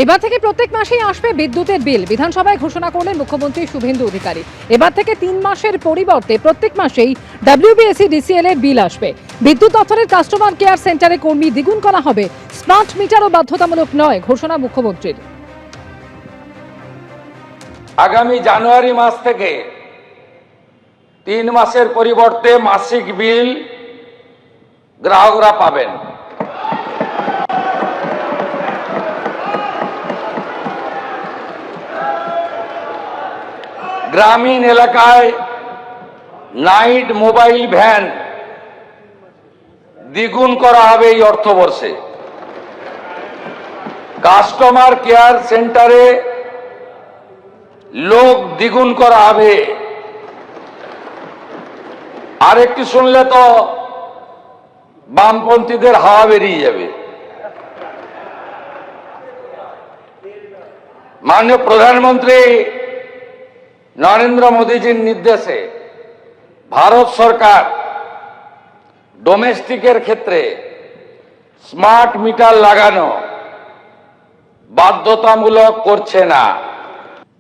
এবার থেকে প্রত্যেক মাসেই আসবে বিদ্যুতের বিল। বিধানসভায় ঘোষণা করলেন মুখ্যমন্ত্রী শুভেন্দু অধিকারী। এবার থেকে 3 মাসের পরিবর্তে প্রত্যেক মাসেই WBSEDCL এর বিল আসবে। বিদ্যুৎ দপ্তরের কাস্টমার কেয়ার সেন্টারে কর্মী দ্বিগুণ করা হবে। স্মার্ট মিটারও বাধ্যতামূলক নয়, ঘোষণা মুখ্যমন্ত্রীর। আগামী জানুয়ারি মাস থেকে 3 মাসের পরিবর্তে মাসিক বিল গ্রাহকরা পাবেন। গ্রামীণ এলাকায় নাইট মোবাইল ভ্যান দ্বিগুণ করা হবে এই অর্থবর্ষে। কাস্টমার কেয়ার সেন্টারে লোক দ্বিগুণ করা হবে। আরেকটি শুনলে তো বামপন্থীদের হাওয়া বেরিয়ে যাবে। মাননীয় প্রধানমন্ত্রী নরেন্দ্র মোদীজির নির্দেশে ভারত সরকার ডোমেস্টিকের ক্ষেত্রে স্মার্ট মিটার লাগানো বাধ্যতামূলক করছে না।